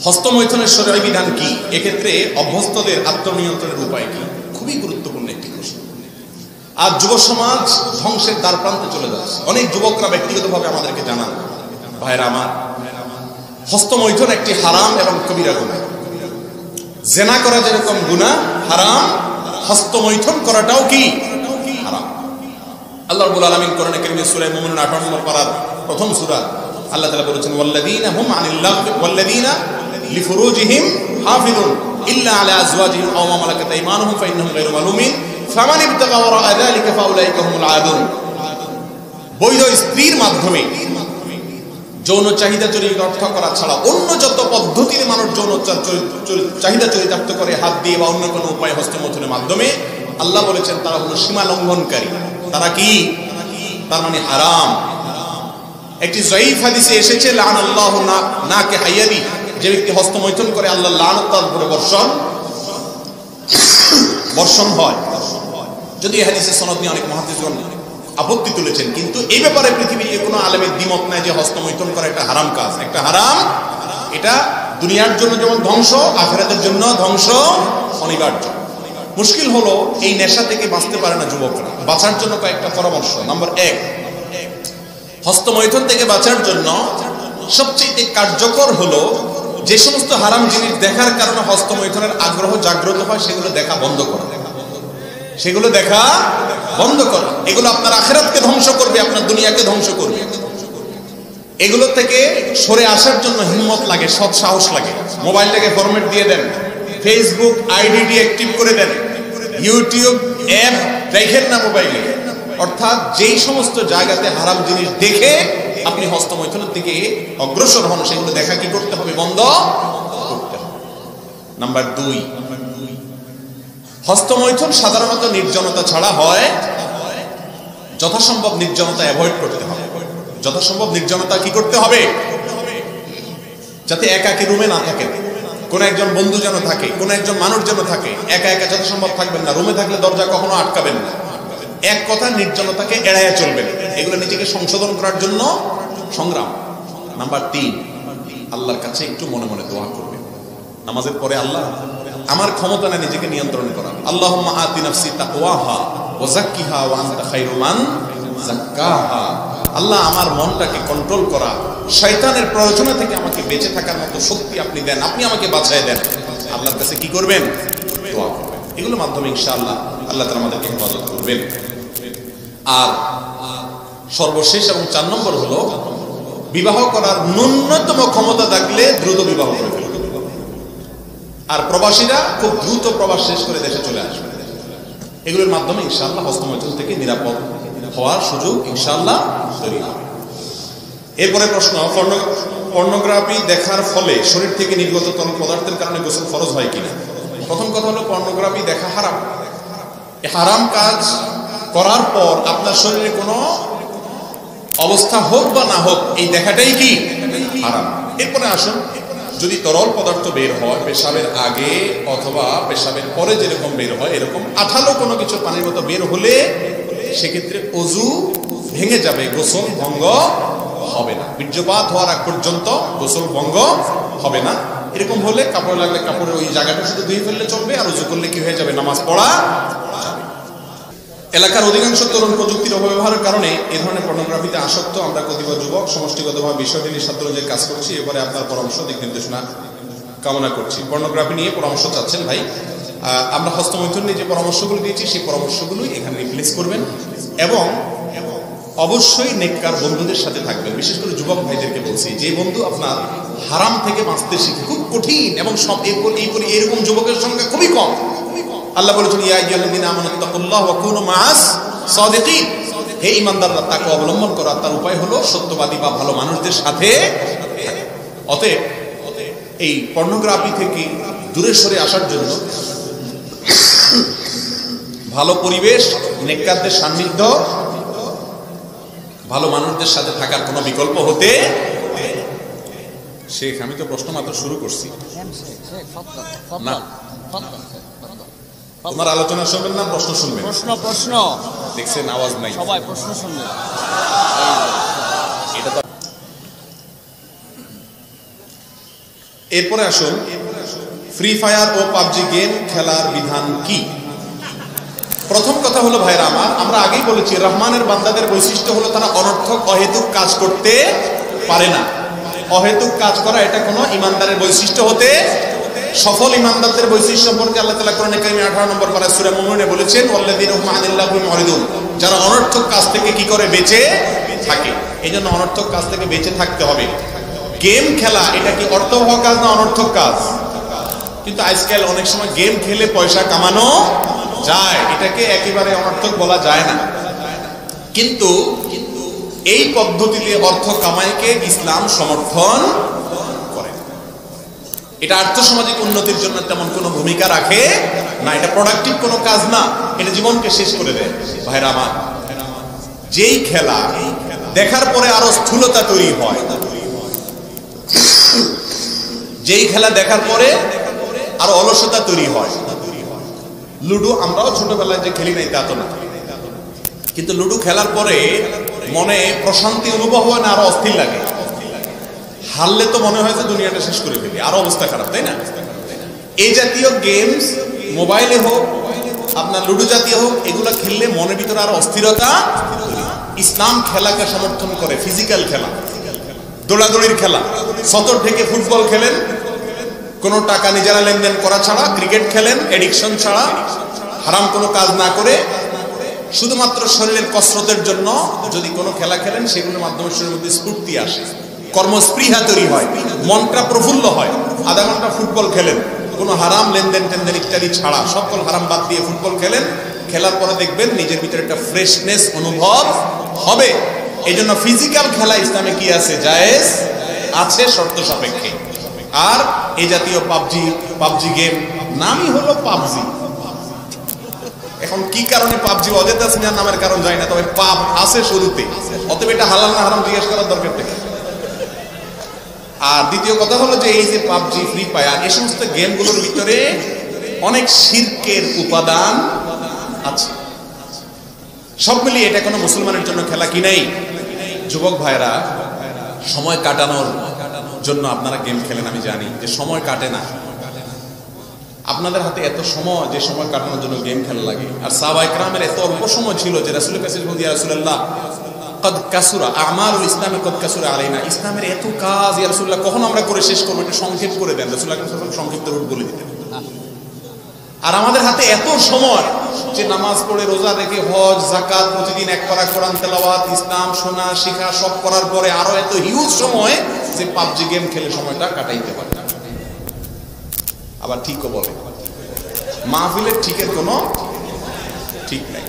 হস্তমৈথুনের শরীয়ী বিধান কি, এক্ষেত্রে অভ্যস্তদের আত্মনিয়ন্ত্রণের উপায় কি, খুবই গুরুত্বপূর্ণ একটি প্রশ্ন। আজ যুব সমাজ ধ্বংসের দ্বার প্রান্তে চলে যাচ্ছে। অনেক যুবকরা ব্যক্তিগতভাবে আমাদেরকে জানান, ভাইরা আমার, হস্তমৈথুন একটি হারাম এবং কবিরা গুনাহ। জেনা করা যেরকম গুনাহ হারাম, হস্তমৈথুন করাটাও কি হারাম। আল্লাহ রাব্বুল আলামিন কোরআনে কারীমে সূরা মুমিনুন 18 নম্বর পারার প্রথম সূরা আল্লাহ তাআলা বলেছেন, ওয়াল্লাযীনা হুম আনিল লাগwi ওয়াল্লাযীনা লিফুরুজিহিম হাফিজুন ইল্লা আলা আজওয়াজিহিম আও মা মালাকাত আইমানুহুম ফাইন্নাহুম গায়রু মালুমিন ফামান ইবতাগা ওয়ারাআ যালিকা ফাউলাইকা হুমুল আদুন। বৈধ স্ত্রীর মাধ্যমে যৌন চাহিদা চরিতার্থ করা ছাড়া অন্য যত পদ্ধতিতে মানুষ যৌন চাহিদা চরিতার্থ করে, হাত দিয়ে বা অন্য কোনো উপায় হস্তমৈথুনের মাধ্যমে, আল্লাহ বলেছেন তারা হলো সীমা লঙ্ঘনকারী। তারা কি? তার মানে হারাম। একটি যায়ীফ হাদিসে এসেছে, লাআনাল্লাহু নাকে হাইয়াদি, যে ব্যক্তি হস্তমৈথুন করে আল্লাহ লানত তার উপরে বর্ষণ হয়। যদি এই হাদিসের সনদ নিয়ে অনেক মুহাদ্দিসগণ আপত্তি তুলেছেন, কিন্তু এই ব্যাপারে পৃথিবীর কোনো আলেমের দ্বিমত নাই যে হস্তমৈথুন করা একটা হারাম কাজ, একটা হারাম। এটা দুনিয়ার জন্য যেমন ধ্বংস, আখিরাতের জন্য ধ্বংস অনিবার্য। মুশকিল হলো এই নেশা থেকে বাঁচতে পারে না যুবকরা। বাঁচার জন্য কয়েকটা পরামর্শ। নাম্বার 1, হস্তমৈথুন থেকে বাঁচার জন্য সবচেয়ে কার্যকর হলো যে সমস্ত হারাম জিনিস দেখার কারণে হস্তমৈথুনের আগ্রহ জাগ্রত হয় সেগুলো দেখা বন্ধ করা। সেগুলো দেখা বন্ধ করা। এগুলো আপনার আখিরাতকে ধ্বংস করবে, আপনার দুনিয়াকে ধ্বংস করবে। এগুলো থেকে সরে আসার জন্য হিম্মত লাগে, সৎ সাহস লাগে। মোবাইলটাকে ফরম্যাট দিয়ে দেন, ফেসবুক আইডি ডিঅ্যাক্টিভ করে দেন, ইউটিউব অ্যাপ দেখেন না মোবাইলে। অর্থাৎ যেই সমস্ত জায়গাতে হারাম জিনিস দেখে আপনি হস্তমৈথুনের দিকে অগ্রসর হন, সেগুলো দেখা কি করতে হবে? বন্ধ করতে হবে। নাম্বার 2, হস্তমৈথুন সাধারণত নির্জনতা ছাড়া হয়। যথাসম্ভব নির্জনতা অ্যাভয়েড করতে হবে। যথাসম্ভব নির্জনতা কি করতে হবে? যাতে একাকী রুমে না থাকে, কোন একজন বন্ধু যেন থাকে, কোন একজন মানুষ যেন থাকে। একা একা যথাসম্ভব থাকবেন না। রুমে থাকলে দরজা কখনো আটকাবেন না। এক কথা, নির্জনতাকে এড়াইয়া চলবেন। এগুলো নিজেকে সংশোধন করার জন্য সংগ্রাম। নাম্বার 3, আল্লাহর কাছে একটু মনে মনে দোয়া করবেন নামাজের পরে, আল্লাহ আমার ক্ষমতা না নিজেকে নিয়ন্ত্রণ করা। আল্লাহুম্মা আতি নাফসি তাকওয়াহা ওয়া যাক্কিহা ওয়া আনতা খায়রু মান যাক্কাহা। আল্লাহ আমার মনটাকে কন্ট্রোল করা, শয়তানের প্ররোচনা থেকে আমাকে বেঁচে থাকার মতো শক্তি আপনি দেন, আপনি আমাকে বাঁচায় দেন। আল্লাহর কাছে কি করবেন? দোয়া করবেন। এগুলোর মাধ্যমে ইনশাআল্লাহ আল্লাহ তাআলা আমাদেরকে হেফাজত করবেন। আর সর্বশেষ এবং 4 নম্বর হলো, বিবাহ করার ন্যূনতম ক্ষমতা থাকলে দ্রুত বিবাহ করে ফেলবে। আর প্রবাসীরা খুব দ্রুত প্রবাস শেষ করে দেশে চলে আসবে। এগুলোর মাধ্যমে ইনশাআল্লাহ হস্তমৈথুন থেকে নিরাপদ হওয়ার সুযোগ ইনশাআল্লাহ তৈরি হবে। এরপরে প্রশ্ন, পর্নোগ্রাফি দেখার ফলে শরীর থেকে নির্গত তরল পদার্থের কারণে গোসল ফরজ হয় কিনা? প্রথম কথা হলো, পর্নোগ্রাফি দেখা হারাম। হারাম কাজ করার পর আপনার শরীরে কোনো অবস্থা হোক বা না হোক, এই দেখাটাই কি হারাম। এরপরে আসুন, যদি তরল পদার্থ বের হয় পেশাবের আগে অথবা পেশাবের পরে যেরকম বের হয়, এরকম আঠালো কোনো কিছু পানির মতো বের হলে সেক্ষেত্রে ওযু ভেঙে যাবে, গোসল ভঙ্গ হবে না। বীর্যপাত হওয়ার আগ পর্যন্ত গোসল ভঙ্গ হবে না। এরকম হলে কাপড় লাগলে কাপড়ের ওই জায়গাটা শুধু ধুয়ে ফেললে চলবে, আর ওযু করলে কি হয়ে যাবে? নামাজ পড়া যাবে। এলাকার অধিকাংশ তরুণ প্রযুক্তির অপব্যবহারের কারণে এ ধরনের পর্নোগ্রাফিতে আসক্ত। আমরা কতিপয় যুবক সমষ্টিগতভাবে বিষয়টি নিয়ে ছাত্র যে কাজ করছি, এবারে আপনার পরামর্শ, দিক নির্দেশনা কামনা করছি। পর্নোগ্রাফি নিয়ে পরামর্শ চাচ্ছেন ভাই, আমরা হস্তমৈথুন নিয়ে যে পরামর্শগুলো দিয়েছি সেই পরামর্শগুলোই এখানে রিপ্লেস করবেন এবং অবশ্যই নেককার বন্ধুদের সাথে থাকবেন। বিশেষ করে যুবক ভাইদেরকে বলছি, যে বন্ধু আপনার হারাম থেকে বাঁচতে শিখে, খুব কঠিন এবং সব এরকম যুবকের সংখ্যা খুবই কম। আল্লাহ বলেছেন, ইয়া আইয়ুহাল্লাযীনা আমানুত্তাকুল্লাহ ওয়া কুনু মাআস সাদিকিন। হে ঈমানদাররা, তাকওয়া অবলম্বন করা, তার উপায় হলো সত্যবাদী বা ভালো মানুষদের সাথে। অতএব এই পর্নোগ্রাফি থেকে দূরে সরে আসার জন্য ভালো পরিবেশ, নেককারদের সান্নিধ্য, ভালো মানুষদের সাথে থাকার কোনো বিকল্প হতে। শেখ, আমি তো প্রশ্ন মাত্র শুরু করছি না। তোমার আলোচনা শুনবেন না প্রশ্ন শুনবেন? প্রশ্ন দেখছেন আওয়াজ নাই, সবাই প্রশ্ন শুনবেন। এটা তো এরপরে আসুন ফ্রি ফায়ার ও পাবজি গেম খেলার বিধান কি। প্রথম কথা হলো ভাইরা আমার, আমরা আগেই বলেছি রহমানের বান্দাদের বৈশিষ্ট্য হলো তারা অনর্থক অহেতুক কাজ করতে পারে না। অহেতুক কাজ করা এটা কোনো ইমানদারের বৈশিষ্ট্য হতে, সফল ইমানদারদের বৈশিষ্ট্য সম্পর্কে আল্লাহ তাআলা কোরআনে কারিমে 18 নম্বর পারা সূরা মুমিনে বলেছেন ওয়াল্লাযীনা হুম আনিল লাগwi মুরিদুন, যারা অনর্থক কাজ থেকে কি করে বেঁচে থাকে। এইজন্য অনর্থক কাজ থেকে বেঁচে থাকতে হবে। গেম খেলা এটা কি অর্থবহ কাজ না অনর্থক কাজ? কিন্তু আজকাল অনেক সময় গেম খেলে পয়সা কামানো যায়, এটাকে একেবারে অনর্থক বলা যায় না। কিন্তু এই পদ্ধতিতে অর্থ কামাইকে ইসলাম সমর্থন করে। এটা আর্থসামাজিক উন্নতির জন্য তেমন কোনো ভূমিকা রাখে না, এটা প্রোডাক্টিভ কোনো কাজ না, এটা জীবনকে শেষ করে দেয়। ভাইরা আমার, যেই খেলা দেখার পরে আরো স্থূলতা তৈরি হয়, যেই খেলা দেখার পরে আরো অলসতা তৈরি হয়। লুডো আমরাও ছোটবেলায় যে খেলি নাই তা তো না, কিন্তু লুডো খেলার পরে মনে প্রশান্তি অনুভব হয় না, আরো অস্থির লাগে। হারলে তো মনে হয় যে দুনিয়াটা শেষ করে ফেলি, আরো অবস্থা খারাপ, তাই না? এই জাতীয় গেমস মোবাইলে হোক আপনার লুডো জাতীয় হোক, এগুলা খেললে মনের ভিতরে আরো অস্থিরতা। ইসলাম খেলাকে সমর্থন করে, ফিজিক্যাল খেলা, দৌড়াদৌড়ির খেলা, সতর থেকে ফুটবল খেলেন কোনো টাকা নিজেরা লেনদেন করা ছাড়া, ক্রিকেট খেলেন এডিকশন ছাড়া, হারাম কোনো কাজ না করে, শুধুমাত্র শরীরের কসরতের জন্য যদি কোনো খেলা খেলেন, সেগুলোর মাধ্যমে শরীরের মধ্যে স্ফূর্তি আসে, কর্মস্পৃহা তৈরি হয়, মনটা প্রফুল্ল হয়। আধা ঘন্টা ফুটবল খেলেন কোনো হারাম লেনদেন টেনদেন ইত্যাদি ছাড়া, সকল হারাম বাদ দিয়ে ফুটবল খেলেন, খেলার পরে দেখবেন নিজের ভিতরে একটা ফ্রেশনেস অনুভব হবে। এই জন্য ফিজিক্যাল খেলা ইসলামে কি আছে? জায়েজ আছে শর্ত সাপেক্ষে। আর এই জাতীয় পাবজি গেম, নামই হলো পাবজি। এখন কি কারণে পাবজি অজেতা সিনহার নামের কারণ যায় না, তবে পাপ আছে শুরুতে, অতএব এটা হালাল না হারাম জিজ্ঞেস করার দরকার নেই। আর দ্বিতীয় কথা হলো যে এই যে পাবজি, ফ্রি ফায়ার, এই সমস্ত গেমগুলোর ভিতরে অনেক শিরকের উপাদান আছে। সব মিলিয়ে এটা কোনো মুসলমানের জন্য খেলা কি নেই। যুবক ভাইরা, সময় কাটানোর জন্য আপনারা গেম খেলেন, আমি জানি যে সময় কাটে না। আপনাদের হাতে এত সময়, যে সময় কাটানোর জন্য গেম খেলা লাগে। আর সাহাবায়ে কেরামের এত অল্প সময় ছিল যে রাসূলের কাছে বলতে, ইয়া রাসূলুল্লাহ কদ কাসুরা আমালুল ইসলামে কদ কাসুরা আলাইনা, ইসলামের এত কাজ ইয়া রাসূলুল্লাহ কখন আমরা করে শেষ করব, একটু সংক্ষেপ করে দেন। রাসূলুল্লাহ সাল্লাল্লাহু আলাইহি ওয়াসাল্লাম সংক্ষিপ্ত রূপ বলে দিতেন। আর আমাদের হাতে এত সময় যে নামাজ পড়ে, রোজা রেখে, হজ, যাকাত, প্রতিদিন এক পারা কোরআন তেলাওয়াত, ইসলাম শোনা শিখা সব করার পরে আরো এত হিউজ সময় যে পাবজি গেম খেলে সময়টা কাটাইতে পারে। আবার ঠিকও বলে, মাহফিলের ঠিকের কোনো ঠিক নাই।